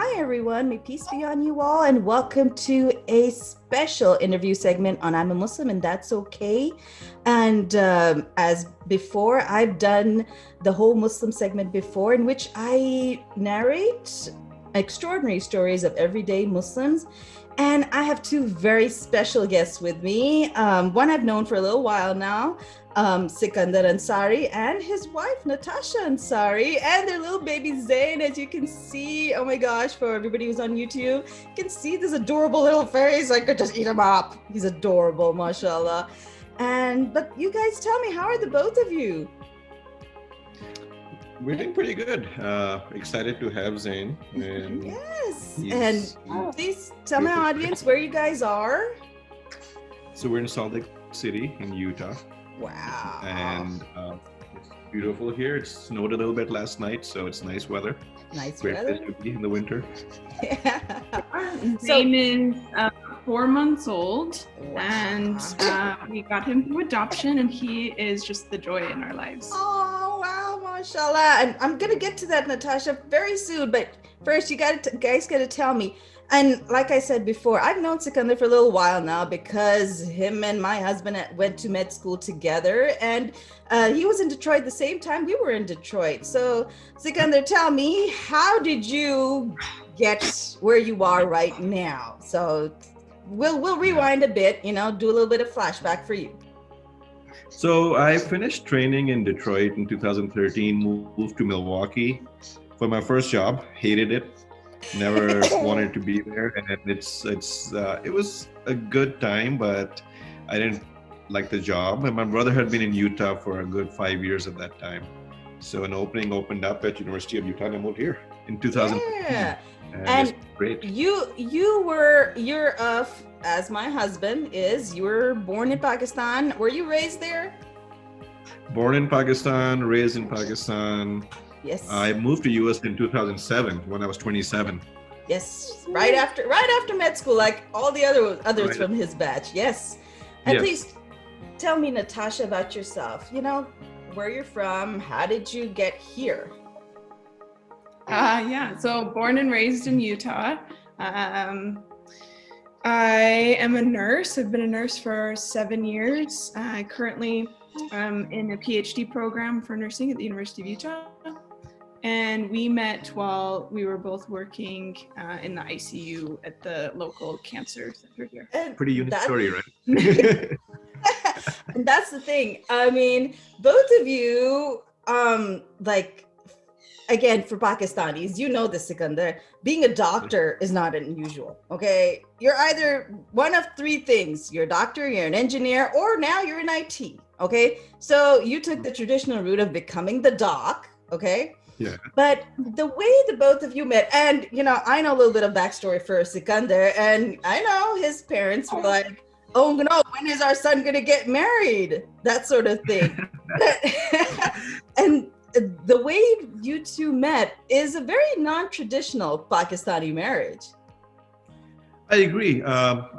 hi everyone, may peace be on you all, and welcome to a special interview segment on I'm a Muslim and That's Okay. And as before, I've done the whole Muslim segment before, in which I narrate extraordinary stories of everyday Muslims. And I have two very special guests with me. One I've known for a little while now, Sikandar Ansari, and his wife Natasha Ansari, and their little baby Zain. As you can see, oh my gosh, for everybody who's on YouTube, you can see this adorable little face. I could just eat him up. He's adorable, mashallah. But you guys tell me, how are the both of you? We're doing pretty good. Excited to have Zain. And yes. And please tell my audience where you guys are. So we're in Salt Lake City in Utah. Wow. And it's beautiful here. It snowed a little bit last night, so it's nice weather. Nice Great weather. place to be in the winter. Yeah. Zain is 4 months old, Wow. and we got him through adoption, and he is just the joy in our lives. Oh, wow, mashallah. And I'm going to get to that, Natasha, very soon. But first, you guys got to tell me. And like I said before, I've known Sikandar for a little while now because him and my husband went to med school together. And he was in Detroit the same time we were in Detroit. So Sikandar, tell me, how did you get where you are right now? So we'll rewind a bit, do a little bit of flashback for you. So I finished training in Detroit in 2013, moved to Milwaukee for my first job, hated it. Never wanted to be there, and it was a good time, but I didn't like the job. And my brother had been in Utah for a good 5 years at that time, so an opening opened up at University of Utah, and I moved here in 2015. Yeah. And it's great. You're as my husband is. You were born in Pakistan. Were you raised there? Born in Pakistan, raised in Pakistan. Yes. I moved to US in 2007 when I was 27. Yes, right after med school, like all the others Right. from his batch. Yes. And Yes. please tell me, Natasha, about yourself. Where you're from. How did you get here? So born and raised in Utah. I am a nurse. I've been a nurse for 7 years. I currently am in a PhD program for nursing at the University of Utah. And we met while we were both working in the ICU at the local cancer center here. And Pretty unique story, right? And that's the thing. I mean, both of you, again, for Pakistanis, this, Sikandar, being a doctor is not unusual, okay? You're either one of three things. You're a doctor, you're an engineer, or now you're in IT, okay? So you took the traditional route of becoming the doc, okay? Yeah. But the way the both of you met, and, I know a little bit of backstory for Sikandar, and I know his parents were like, oh no, when is our son going to get married? That sort of thing. And the way you two met is a very non-traditional Pakistani marriage. I agree.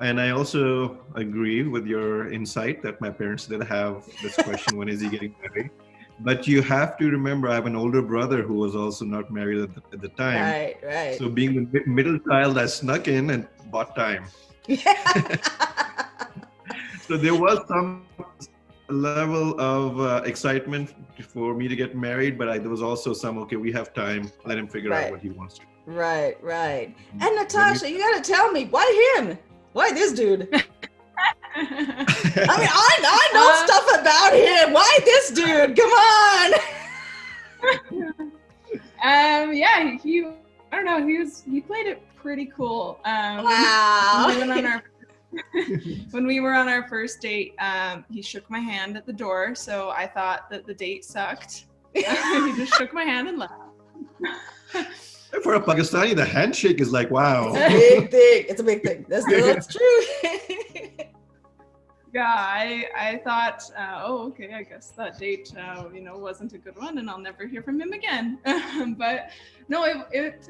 And I also agree with your insight that my parents did have this question, when is he getting married? But you have to remember, I have an older brother who was also not married at the time. Right. So being the middle child, I snuck in and bought time. Yeah. So there was some level of excitement for me to get married, but there was also okay, we have time, let him figure out what he wants to do. Right. And Natasha, you got to tell me, why him? Why this dude? I mean, I know stuff about him. Why this dude? Come on. I don't know. He played it pretty cool. Wow. When we were on our first date, he shook my hand at the door, so I thought that the date sucked. He just shook my hand and left. For a Pakistani, the handshake is like, wow. It's a big thing. That's true. Yeah, I thought, okay, I guess that date, wasn't a good one, and I'll never hear from him again. But no, it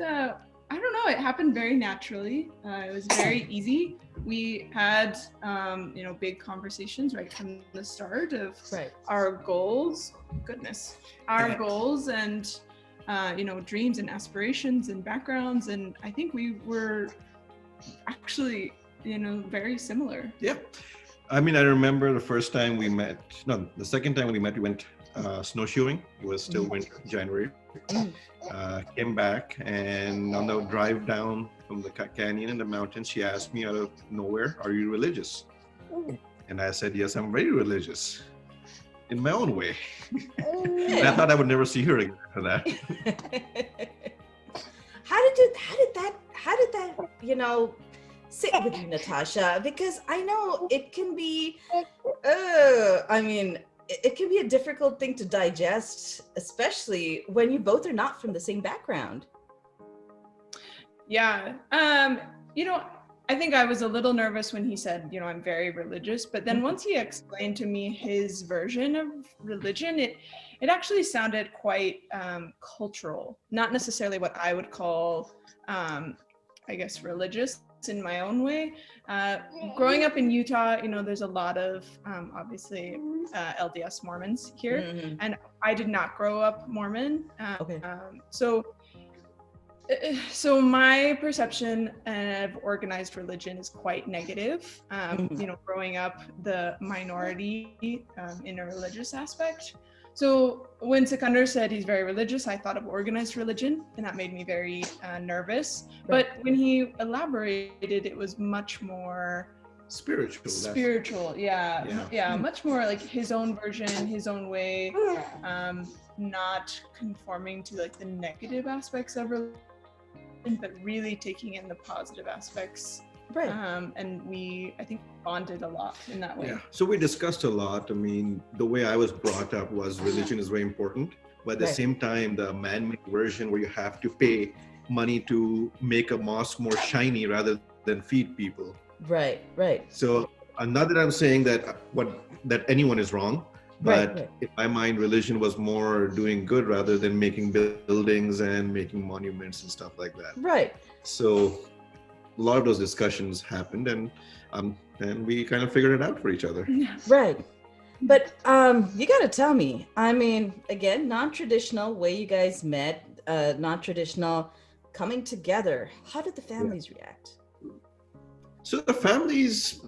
I don't know, it happened very naturally. It was very easy. We had, big conversations right from the start of our goals. Goodness, our goals, and dreams and aspirations and backgrounds. And I think we were actually, very similar. Yeah. I mean, I remember the first time we met. No, the second time we met, we went snowshoeing. It was still winter, January. Came back, and on the drive down from the canyon in the mountains, she asked me out of nowhere, "Are you religious?" And I said, "Yes, I'm very religious, in my own way." And I thought I would never see her again after that. How did that sit with you, Natasha? Because I know it can be, it can be a difficult thing to digest, especially when you both are not from the same background. Yeah. I think I was a little nervous when he said, I'm very religious, but then once he explained to me his version of religion, it actually sounded quite cultural, not necessarily what I would call, I guess, religious in my own way. Growing up in Utah, there's a lot of obviously LDS Mormons here, and I did not grow up Mormon. Okay. So my perception of organized religion is quite negative. Growing up the minority in a religious aspect. So when Sikandar said he's very religious, I thought of organized religion, and that made me very nervous. Right. But when he elaborated, it was much more spiritual. Yeah, much more like his own version, his own way, not conforming to like the negative aspects of religion, but really taking in the positive aspects. Right. And we, I think, bonded a lot in that way. Yeah. So we discussed a lot. I mean, the way I was brought up was religion is very important, but at the same time, the man-made version where you have to pay money to make a mosque more shiny rather than feed people. Right. So not that I'm saying that anyone is wrong, but in my mind, religion was more doing good rather than making buildings and making monuments and stuff like that. Right. So a lot of those discussions happened, and we kind of figured it out for each other. Right. But you got to tell me, I mean, again, non-traditional way you guys met, non-traditional coming together. How did the families react? So the families,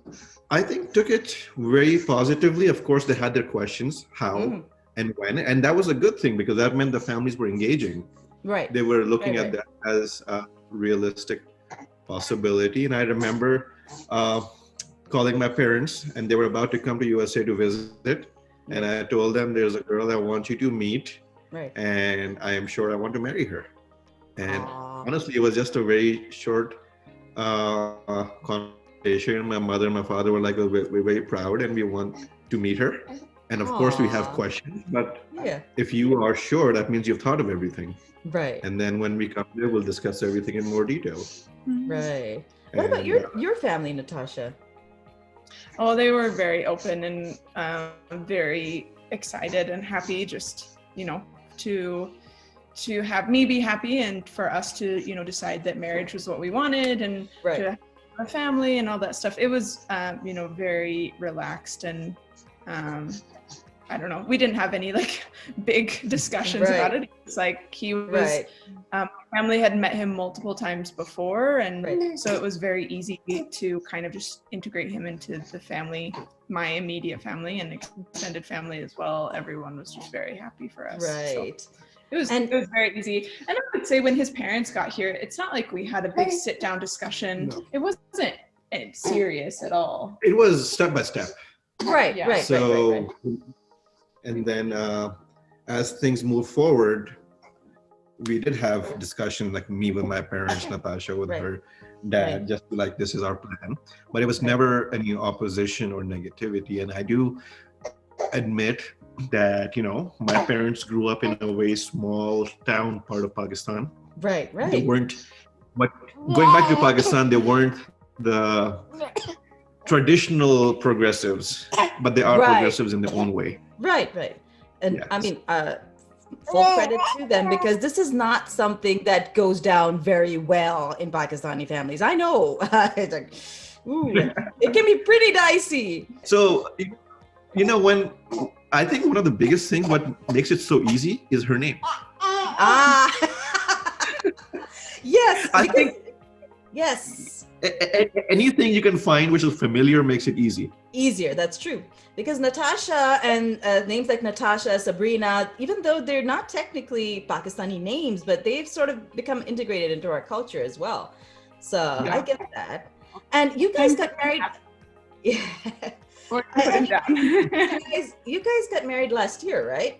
I think, took it very positively. Of course, they had their questions, how and when, and that was a good thing because that meant the families were engaging. Right. They were looking at that as a realistic possibility. And I remember calling my parents, and they were about to come to USA to visit. And I told them, "There's a girl I want you to meet, and I am sure I want to marry her." And honestly, it was just a very short conversation. My mother and my father were like, "We're very proud, and we want to meet her." And of course, we have questions, but if you are sure, that means you've thought of everything. Right. And then when we come there, we'll discuss everything in more detail. Right. What about your family, Natasha? Oh, they were very open and very excited and happy, just to have me be happy and for us to decide that marriage was what we wanted and to have a family and all that stuff. It was very relaxed, and I don't know, we didn't have any like big discussions about it. It's like he was family had met him multiple times before, and so it was very easy to kind of just integrate him into the family, my immediate family and extended family as well. Everyone was just very happy for us. Right. So it was very easy. And I would say when his parents got here, it's not like we had a big sit down discussion. No. It wasn't serious at all. It was step by step. Right. So and then as things move forward, we did have discussion, like me with my parents, Natasha with her dad, just like, this is our plan. But it was never any opposition or negativity. And I do admit that, my parents grew up in a very small town part of Pakistan. Right. They weren't, but going back to Pakistan, they weren't the traditional progressives, but they are progressives in their own way. Right. And I mean, full credit to them, because this is not something that goes down very well in Pakistani families. I know. It's like, it can be pretty dicey. So, when I think one of the biggest things what makes it so easy is her name. Ah, yes, I because think yes, anything you can find which is familiar makes it easy. easier. That's true. Because Natasha and names like Natasha, Sabrina, even though they're not technically Pakistani names, but they've sort of become integrated into our culture as well. So I Yeah. get that. And you guys I'm got married. Yeah. Or put it down. You guys got married last year, right?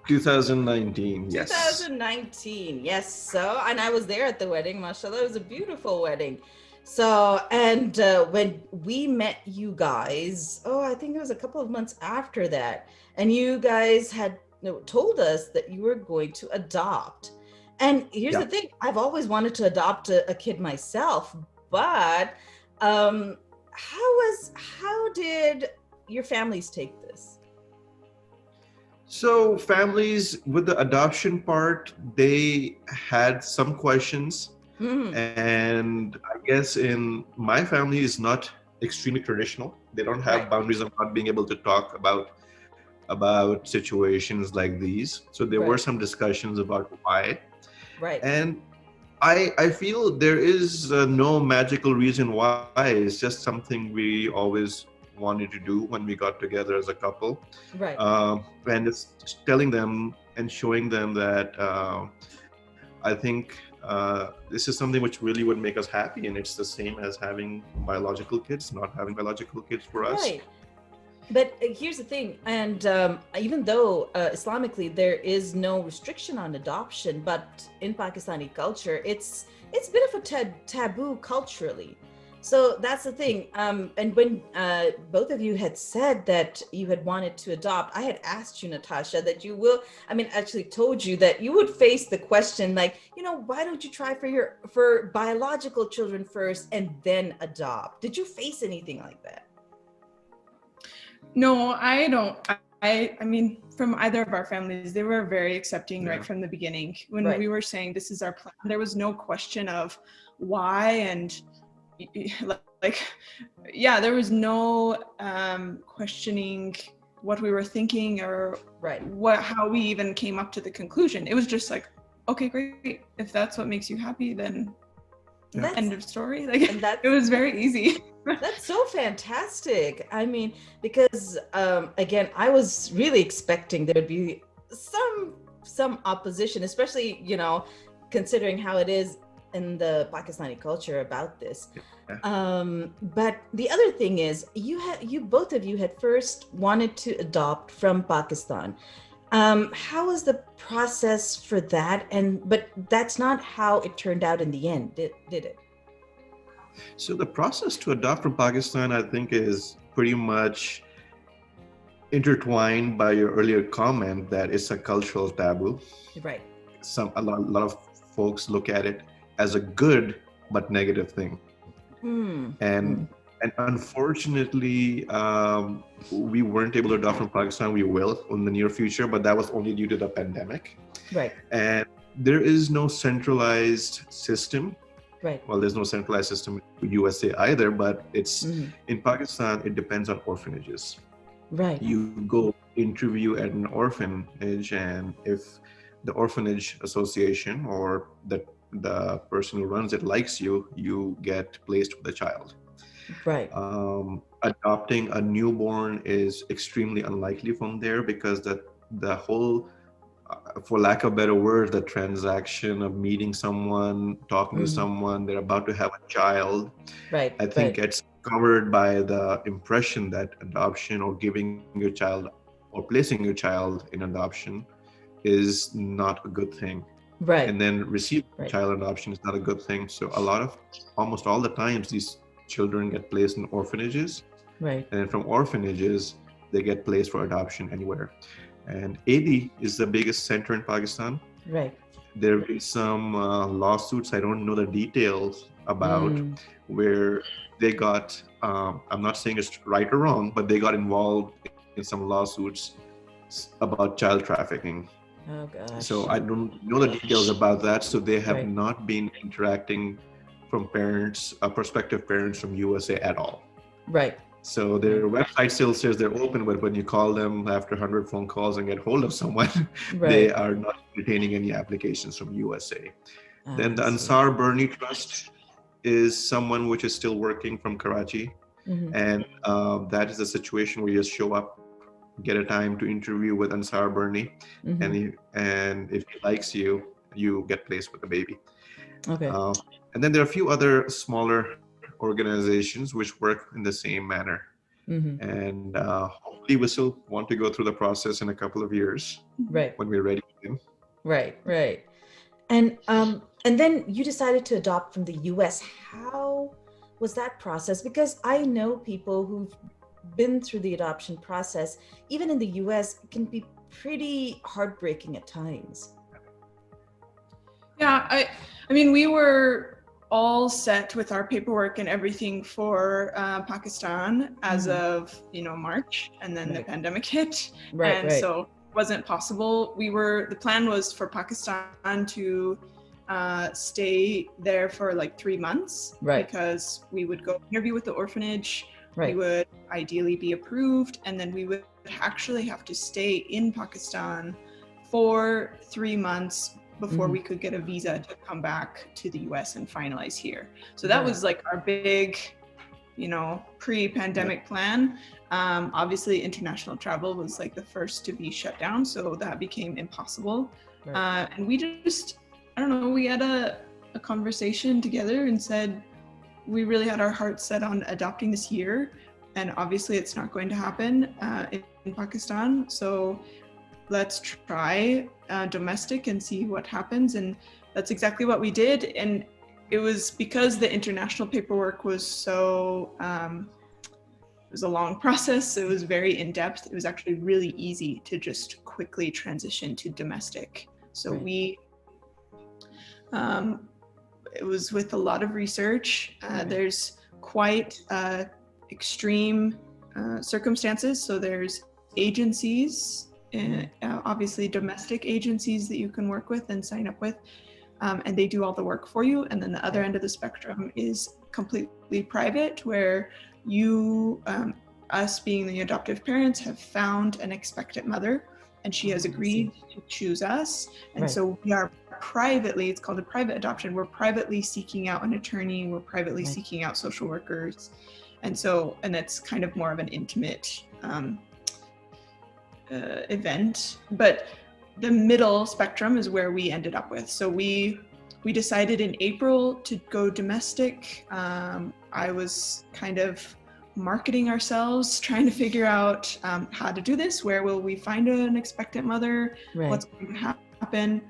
2019, yes. 2019, yes. So, and I was there at the wedding, mashallah. It was a beautiful wedding. So, and when we met you guys, oh, I think it was a couple of months after that, and you guys had told us that you were going to adopt. And here's the thing, I've always wanted to adopt a kid myself, but how did your families take this? So families with the adoption part, they had some questions. Mhm. And I guess in my family is not extremely traditional. They don't have Right. boundaries of not being able to talk about situations like these. So there were Right. some discussions about why. Right. And I feel there is no magical reason why. It's just something we always wanted to do when we got together as a couple. Right. And it's just telling them and showing them that I think this is something which really would make us happy, and it's the same as having biological kids, not having biological kids for us. Right. But here's the thing, and even though Islamically there is no restriction on adoption, but in Pakistani culture, it's a bit of a taboo culturally. So that's the thing. And when both of you had said that you had wanted to adopt, I had asked you, Natasha, that you will. I mean, actually told you that you would face the question, like, why don't you try for biological children first and then adopt? Did you face anything like that? No, I don't. I mean, from either of our families, they were very accepting right from the beginning. When Right. we were saying this is our plan, there was no question of why and there was no questioning what we were thinking or how we even came up to the conclusion. It was just like, okay, great. If that's what makes you happy, then end of story. It was very easy. That's so fantastic. I mean, because again, I was really expecting there would be some opposition, especially considering how it is in the Pakistani culture about this. But the other thing is, both of you had first wanted to adopt from Pakistan. How was the process for that? But that's not how it turned out in the end, did it? So the process to adopt from Pakistan, I think, is pretty much intertwined by your earlier comment that it's a cultural taboo. Right. A lot of folks look at it as a good but negative thing. And unfortunately, we weren't able to adopt from Pakistan. We will in the near future, but that was only due to the pandemic. Right. And there is no centralized system. Right. Well, there's no centralized system in USA either, but it's in Pakistan, it depends on orphanages. Right. You go interview at an orphanage, and if the orphanage association or the person who runs it likes you, you get placed with the child. Right. Adopting a newborn is extremely unlikely from there because the whole, for lack of better words, the transaction of meeting someone, talking to someone, they're about to have a child, right, I think gets covered by the impression that adoption or giving your child or placing your child in adoption is not a good thing. Right. And then receiving child adoption is not a good thing. So almost all the times, these children get placed in orphanages. Right. And from orphanages, they get placed for adoption anywhere. And AD is the biggest center in Pakistan. Right. There have been some lawsuits, I don't know the details about, where they got, I'm not saying it's right or wrong, but they got involved in some lawsuits about child trafficking. Oh gosh. So I don't know the details about that. So they have not been interacting from parents, prospective parents from USA at all. Right. So their website still says they're open, but when you call them after 100 phone calls and get hold of someone, they Right. are not retaining any applications from USA. Then the I see. Ansar Bernie Trust is someone which is still working from Karachi. Mhm. And that is a situation where you just show up, get a time to interview with Ansar Bernie, Mhm. and if he likes you, you get placed with the baby. Okay. Uh, and then there are a few other smaller organizations which work in the same manner. Mhm. And hopefully we still want to go through the process in a couple of years Right. when we're ready. Right. Right. And then you decided to adopt from the US. How was that process? Because I know people who've been through the adoption process, even in the US, it can be pretty heartbreaking at times. Yeah, I mean, we were all set with our paperwork and everything for Pakistan as of March, and then the Right. pandemic hit, Right. and Right. so it wasn't possible. The plan was for Pakistan to stay there for like 3 months, Right. because we would go interview with the orphanage, we Right. would ideally be approved, and then we would actually have to stay in Pakistan for 3 months before we could get a visa to come back to the US and finalize here. So that was like our big, pre-pandemic plan. Obviously, international travel was like the first to be shut down, so that became impossible. Right. And we just, I don't know, we had a conversation together and said we really had our hearts set on adopting this year, and obviously it's not going to happen in Pakistan. So let's try domestic and see what happens. And that's exactly what we did. And it was because the international paperwork was so, it was a long process. It was very in-depth. It was actually really easy to just quickly transition to domestic. So it was with a lot of research. There's quite extreme circumstances. So there's agencies, obviously domestic agencies that you can work with and sign up with, and they do all the work for you. And then the other end of the spectrum is completely private, where you, us being the adoptive parents, have found an expectant mother, and she has agreed to choose us. And so we are privately, it's called a private adoption, we're privately seeking out an attorney, we're privately seeking out social workers. And it's kind of more of an intimate event. But the middle spectrum is where we ended up with. So we decided in April to go domestic. I was kind of marketing ourselves, trying to figure out how to do this. Where will we find an expectant mother? What's going to happen?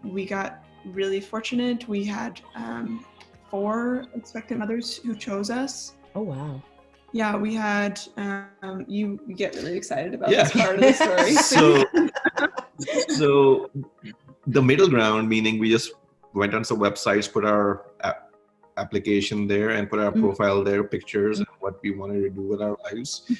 We got really fortunate. We had 4 expectant mothers who chose us. Oh, wow. Yeah, we had, you get really excited about this part of the story. So the middle ground, meaning we just went on some websites, put our application there and put our profile there, pictures, and what we wanted to do with our lives.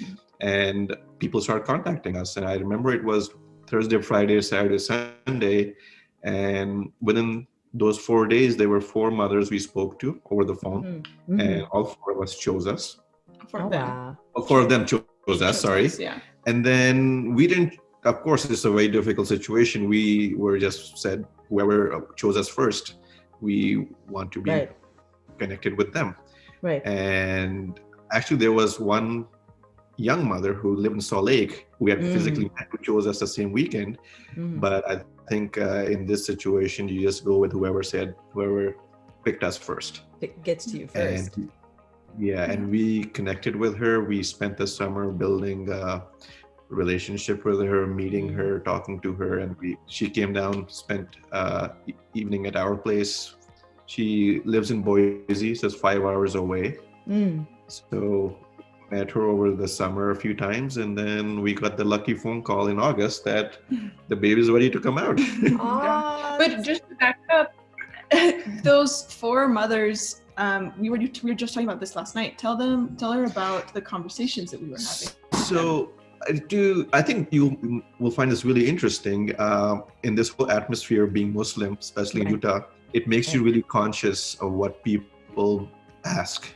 And people started contacting us. And I remember it was Thursday, Friday, Saturday, Sunday. And within those 4 days, there were 4 mothers we spoke to over the phone. And all 4 of us chose us. 4 of them chose us, sorry. And then we didn't, of course, it's a very difficult situation. We were just said, whoever chose us first, we want to be connected with them. And actually there was one young mother who lived in Salt Lake who had physically met, who chose us the same weekend. But I think in this situation, you just go with whoever picked us first. It gets to you first. And we connected with her. We spent the summer building a relationship with her, meeting her, talking to her, and she came down, spent evening at our place. She lives in Boise, so it's 5 hours away. So met her over the summer a few times, and then we got the lucky phone call in August that the baby's ready to come out. But just to back up, those 4 mothers, we were just talking about this last night. Tell her about the conversations that we were having. So I think you will find this really interesting. In this whole atmosphere of being Muslim, especially in Utah, it makes you really conscious of what people ask.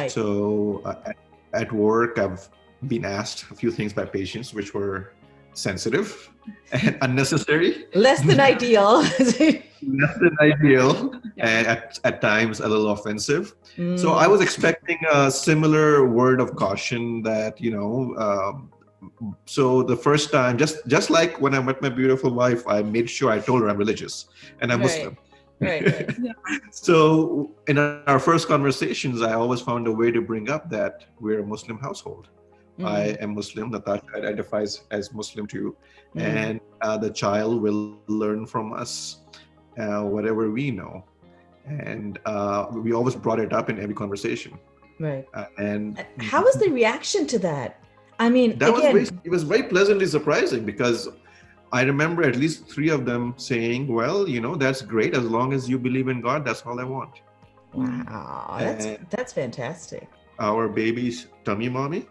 So at work, I've been asked a few things by patients which were sensitive and unnecessary, Less than ideal. less than ideal, Yeah. and at times a little offensive. So I Mm, was expecting a similar word of caution that, so the first time, just like when I met my beautiful wife, I made sure I told her I'm religious and I'm right, Muslim. right. Yeah. So in our first conversations, I always found a way to bring up that we're a Muslim household. I Mm, am Muslim. Natasha identifies as Muslim too, mm, and the child will learn from us whatever we know. And we always brought it up in every conversation. right. And How was the reaction to that? I mean, that was again, it was very pleasantly surprising because I remember at least three of them saying, "Well, that's great as long as you believe in God. That's all I want." Mm. wow, And that's fantastic. our baby's tummy mommy,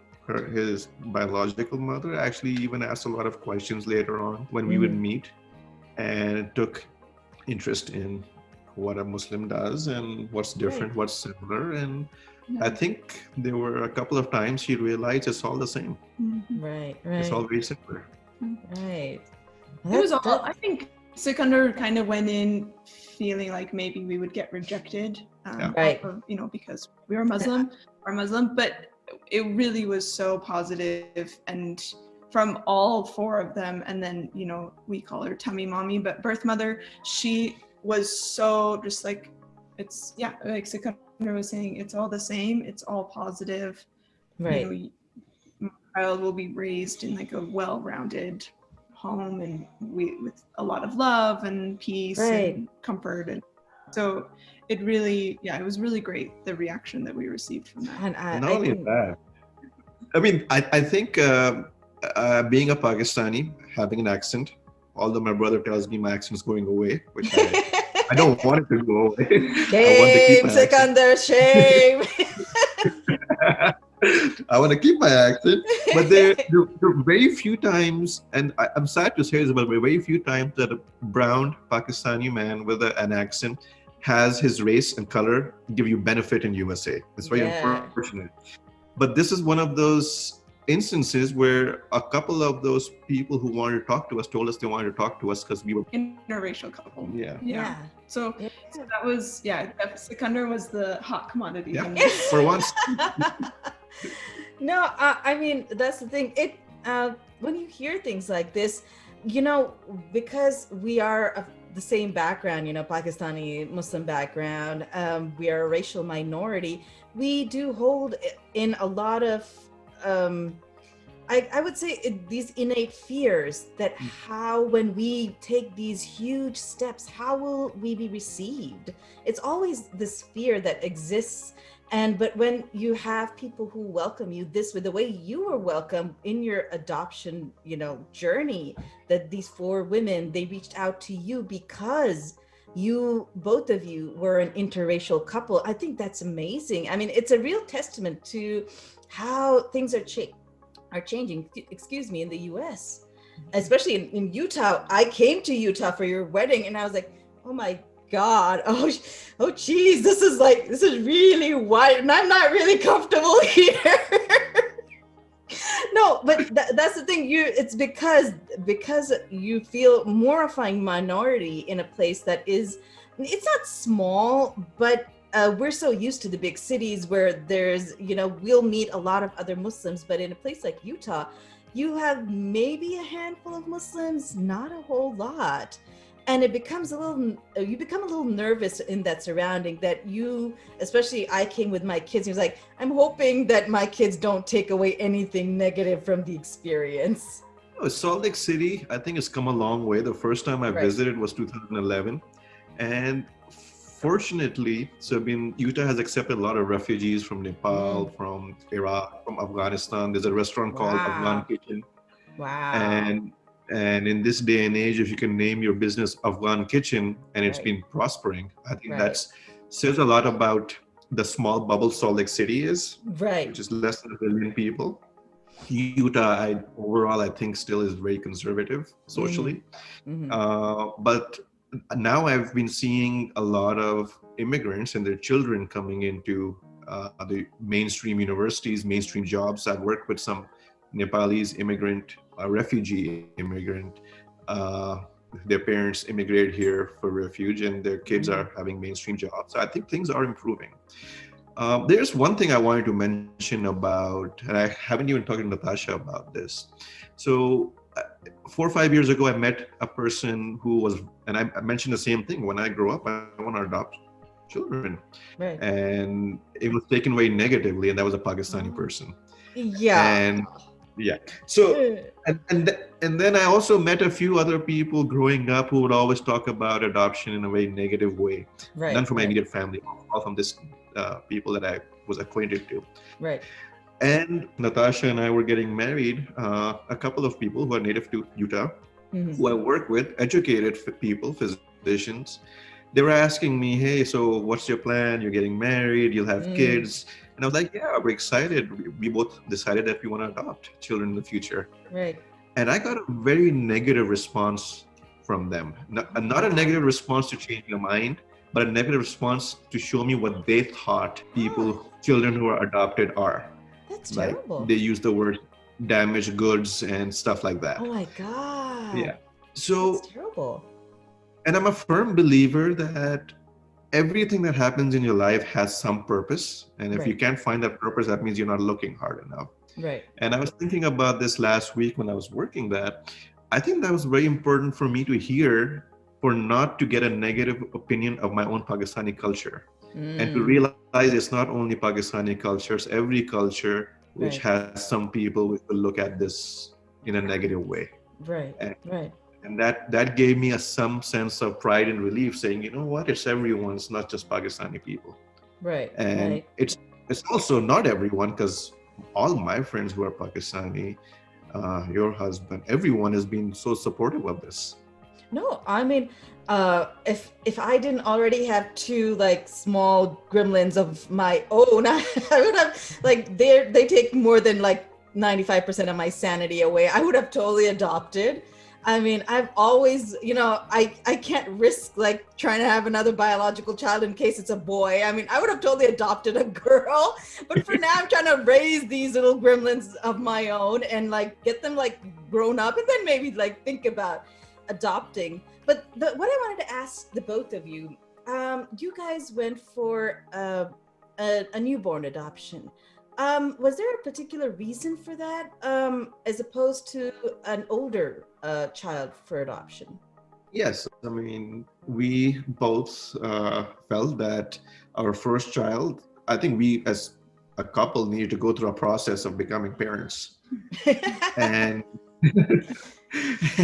his biological mother, actually even asked a lot of questions later on when we would Mhm. meet, and took interest in what a Muslim does and what's Right, different, what's similar. And I Yeah. think there were a couple of times she realized it's all the same. Mhm. right, It's all right, very similar. right. It was all, That I think Sikandar kind of went in feeling like maybe we would get rejected, Yeah. right. because we were Muslim or Muslim, but it really was so positive and from all four of them. And then, we call her tummy mommy, but birth mother, she was so just like, like Sikandar was saying, it's all the same. It's all positive. Right. My child will be raised in like a well-rounded home and with a lot of love and peace Right. and comfort, and so it was really great, the reaction that we received from that. And Not I only think that, I mean, I think being a Pakistani, having an accent, although my brother tells me my accent is going away, which I don't want it to go away. I want to keep shame, my accent. Sikandar, shame. I want to keep my accent, but there are very few times, and I'm sad to say this, but there are very few times that a brown Pakistani man with an accent has his race and color give you benefit in USA. It's very Yeah. unfortunate. But this is one of those instances where a couple of those people who wanted to talk to us told us they wanted to talk to us because we were, Interracial couple. yeah, Yeah. So that was, Sikandar was the hot commodity. yeah, in this. for once. No, I mean that's the thing. When you hear things like this, because we are of the same background, Pakistani Muslim background, we are a racial minority. We do hold in a lot of, I would say, these innate fears that how, when we take these huge steps, how will we be received? It's always this fear that exists. But when you have people who welcome you this way, the way you were welcome in your adoption, journey, that these four women, they reached out to you because both of you were an interracial couple. I think that's amazing. I mean, it's a real testament to how things are changing, excuse me, in the US, especially in Utah. I came to Utah for your wedding and I was like, oh my God, oh geez, this is really wide and I'm not really comfortable here. No, but that's the thing. It's because you feel mortifying minority in a place that is, it's not small, but we're so used to the big cities where there's, we'll meet a lot of other Muslims, but in a place like Utah, you have maybe a handful of Muslims, not a whole lot. And you become a little nervous in that surrounding that especially I came with my kids. He was like, I'm hoping that my kids don't take away anything negative from the experience. Salt Lake City, I think it's come a long way. The first time I visited was 2011. And fortunately, Utah has accepted a lot of refugees from Nepal, from Iraq, from Afghanistan. There's a restaurant called Afghan Kitchen. Wow. And in this day and age, if you can name your business Afghan Kitchen and it's been prospering, I think that says a lot about the small bubble Salt Lake City is, which is less than 1 billion people. Utah, overall, I think still is very conservative socially. But now I've been seeing a lot of immigrants and their children coming into the mainstream universities, mainstream jobs. I've worked with some Nepalese immigrant, refugee immigrant. Uh, their parents immigrated here for refuge, and their kids are having mainstream jobs. So I think things are improving. There's one thing I wanted to mention about, and I haven't even talked to Natasha about this. So, 4 or 5 years ago, I met a person who was, and I mentioned the same thing. When I grow up, I want to adopt children, Right. and it was taken away negatively, and that was a Pakistani person. Yeah. And yeah, so and then I also met a few other people growing up who would always talk about adoption in a very negative way. Right. None from my Right. immediate family, all from this people that I was acquainted to. Right. And Natasha and I were getting married. A couple of people who are native to Utah, who I work with, educated people, physicians, they were asking me, "Hey, so what's your plan? You're getting married, you'll have kids." And I was like, "Yeah, we're excited. We both decided that we want to adopt children in the future." Right. And I got a very negative response from them. Not a negative response to change their mind, but a negative response to show me what they thought children who are adopted are. That's Like terrible. they use the word damaged goods and stuff like that. Oh my God. Yeah. So, That's terrible. and I'm a firm believer that everything that happens in your life has some purpose. And if you Right. can't find that purpose, that means you're not looking hard enough. Right. And I was thinking about this last week when I was working that I think that was very important for me to hear, for not to get a negative opinion of my own Pakistani culture, and to realize it's not only Pakistani culture, it's every culture which Right. has some people which will look at this in a negative way. Right. And, Right. and that gave me some sense of pride and relief, saying, you know what, it's everyone, it's not just Pakistani people. Right. And Right. it's also not everyone, because all my friends who are Pakistani, your husband, everyone has been so supportive of this. No, I mean, if I didn't already have two like small gremlins of my own, I would have like they take more than like 95% of my sanity away. I would have totally adopted. I mean, I've always, I can't risk like trying to have another biological child in case it's a boy. I mean, I would have totally adopted a girl, but for now I'm trying to raise these little gremlins of my own and like get them like grown up and then maybe like think about adopting. But what I wanted to ask the both of you, you guys went for a newborn adoption. Was there a particular reason for that, as opposed to an older child for adoption? Yes, I mean, we both felt that our first child, I think we as a couple needed to go through a process of becoming parents. And,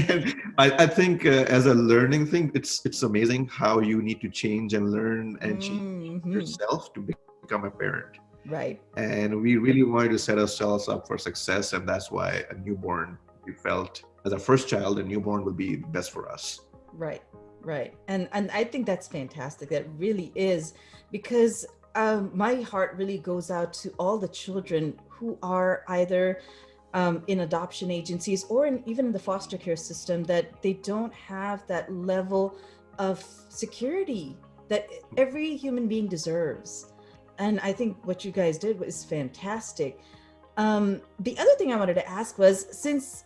and I think as a learning thing, it's amazing how you need to change and learn and change yourself to become a parent. Right. And we really wanted to set ourselves up for success, and that's why a newborn, we felt as our first child, a newborn would be best for us. Right, right. And I think that's fantastic. That really is, because my heart really goes out to all the children who are either in adoption agencies or even in the foster care system, that they don't have that level of security that every human being deserves. And I think what you guys did was fantastic. The other thing I wanted to ask was, since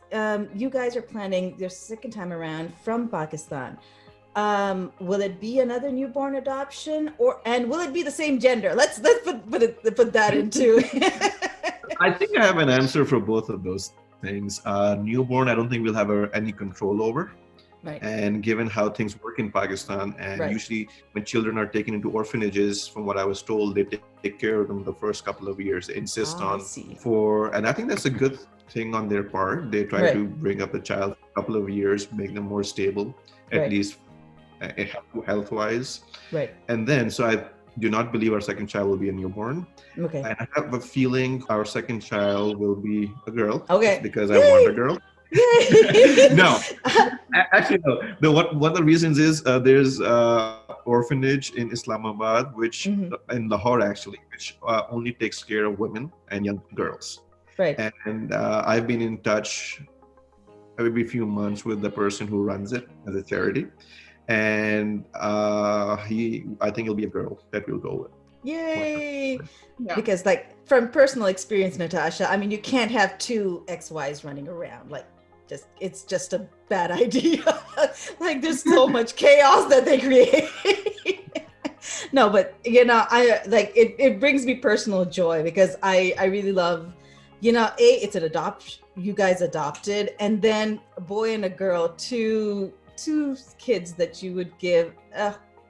you guys are planning your second time around from Pakistan, will it be another newborn adoption, and will it be the same gender? Let's put that into. I think I have an answer for both of those things. Newborn, I don't think we'll have any control over. Right. And given how things work in Pakistan, and usually when children are taken into orphanages, from what I was told, they take care of them the first couple of years. They insist on and I think that's a good thing on their part. They try to bring up the child a couple of years, make them more stable, at least health-wise. Right. And then, so I do not believe our second child will be a newborn. Okay. And I have a feeling our second child will be a girl. Okay. Because I want a girl. No, actually no. One of the reasons is there's orphanage in Islamabad, which in Lahore actually, which only takes care of women and young girls. Right. And I've been in touch every few months with the person who runs it as a charity, and I think it'll be a girl that we'll go with. Yay! Yeah. Because like from personal experience, Natasha, I mean, you can't have two XYs running around. Like it's just a bad idea. Like there's so much chaos that they create. No, but I like it brings me personal joy because I really love, it's an adopt, you guys adopted, and then a boy and a girl, two kids that you would give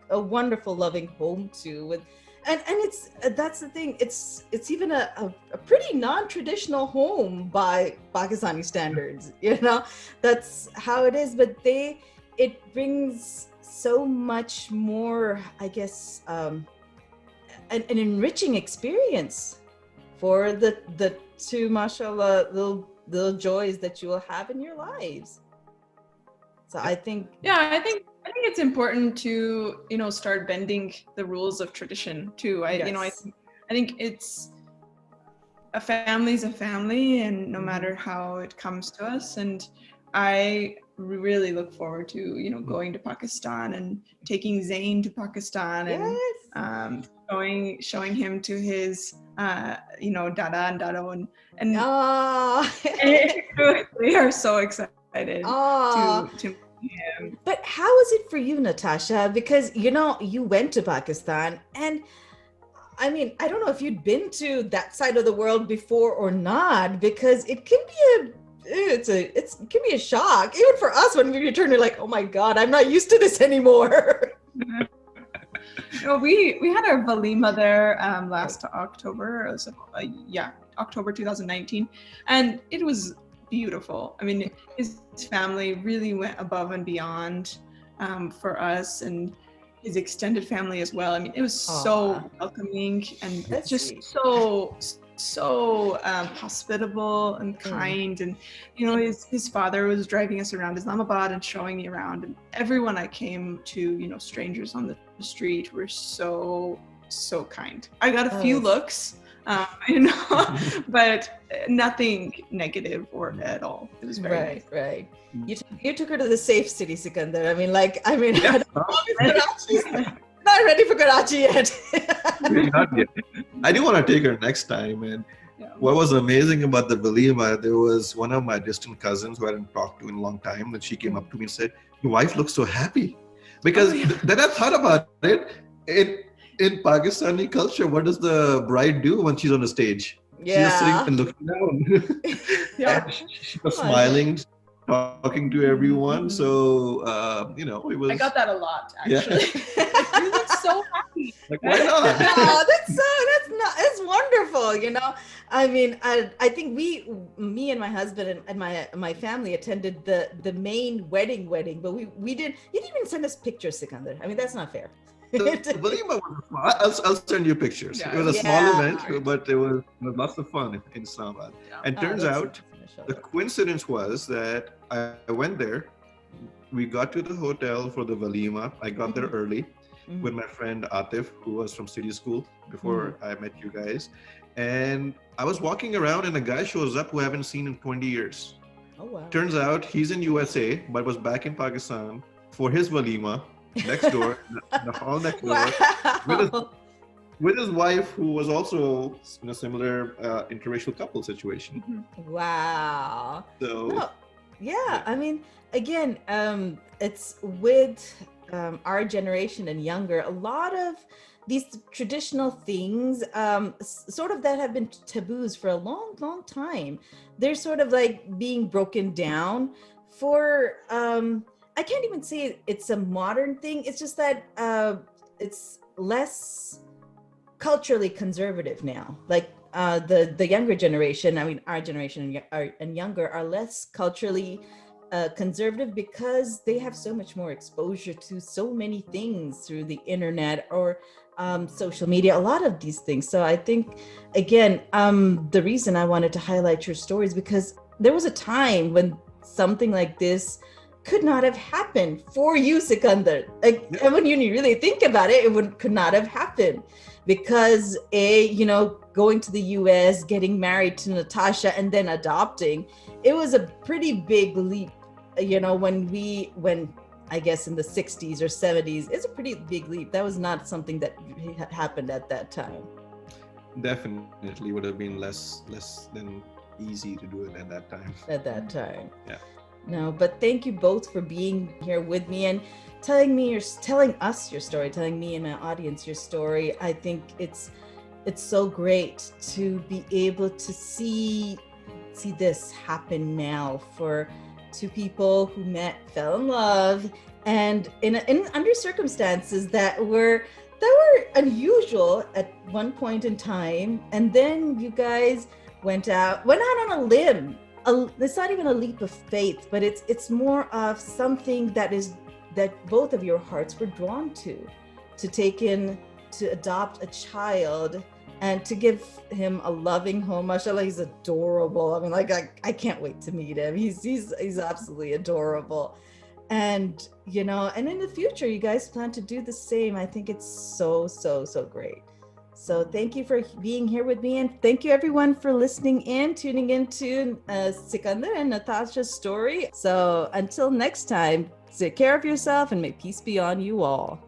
a wonderful loving home to with, and it's that's the thing, it's even a pretty non-traditional home by Pakistani standards, that's how it is, but it brings so much more, I guess, an enriching experience for the two, mashallah, little joys that you will have in your lives. So I think I think it's important to start bending the rules of tradition too. I think it's a family's a family, and no matter how it comes to us, and I really look forward to going to Pakistan and taking Zain to Pakistan and showing him to his dada and dado and we are so excited to meet him. But how is it for you, Natasha? Because you went to Pakistan, and I mean, I don't know if you'd been to that side of the world before or not, because it can be it can be a shock, even for us when we return. We're like, oh my God, I'm not used to this anymore. We had our Valima there last October. It was, October 2019, and it was beautiful. I mean, his family really went above and beyond for us, and his extended family as well. I mean, it was so welcoming and That's just sweet. so hospitable and kind. And his father was driving us around Islamabad and showing me around, and everyone I came to, strangers on the street, were so kind. I got a few looks, but nothing negative or at all. It was very right. You took her to the safe city, Sikandar. Not ready for Karachi yet. Not yet. I do want to take her next time. And what was amazing about the Valima, there was one of my distant cousins who I hadn't talked to in a long time, and she came up to me and said, "Your wife looks so happy." Because then I thought about it. In Pakistani culture, what does the bride do when she's on the stage? She's just sitting and looking down. And she was smiling, talking to everyone. So, it was. I got that a lot, actually. You look so happy. Like, why not? No, that's wonderful. I mean, I think me and my husband and my family attended the main wedding, but you didn't even send us pictures, Sikandar. I mean, that's not fair. The Valima was I'll send you pictures. It was a small event, but it was lots of fun in Islamabad. And turns out, the coincidence was that I went there. We got to the hotel for the Valima. I got there early with my friend Atif, who was from City School before I met you guys. And I was walking around, and a guy shows up who I haven't seen in 20 years. Oh, wow. Turns out he's in USA, but was back in Pakistan for his Valima. Next door, the hall next door, with his wife, who was also in a similar interracial couple situation. Wow. So, I mean, again, it's with our generation and younger, a lot of these traditional things, sort of that have been taboos for a long time. They're sort of like being broken down for. I can't even say it's a modern thing. It's just that it's less culturally conservative now. Like the younger generation, I mean, our generation and younger are less culturally conservative because they have so much more exposure to so many things through the internet or social media, a lot of these things. So I think, again, the reason I wanted to highlight your stories because there was a time when something like this could not have happened for you, Sikandar. And when you really think about it, could not have happened because going to the US, getting married to Natasha, and then adopting, it was a pretty big leap. When I guess in the 60s or 70s, is a pretty big leap. That was not something that happened at that time. Definitely would have been less than easy to do it at that time. At that time. Yeah. No, but thank you both for being here with me and telling us your story, telling me and my audience your story. I think it's so great to be able to see this happen now for two people who fell in love, and in under circumstances that were unusual at one point in time, and then you guys went out on a limb. It's not even a leap of faith, but it's more of something that both of your hearts were drawn to adopt a child and to give him a loving home. Mashallah, he's adorable. I mean, like, I can't wait to meet him. He's absolutely adorable. And, and in the future, you guys plan to do the same. I think it's so, so, so great. So thank you for being here with me. And thank you everyone for tuning into Sikandar and Natasha's story. So until next time, take care of yourself and may peace be on you all.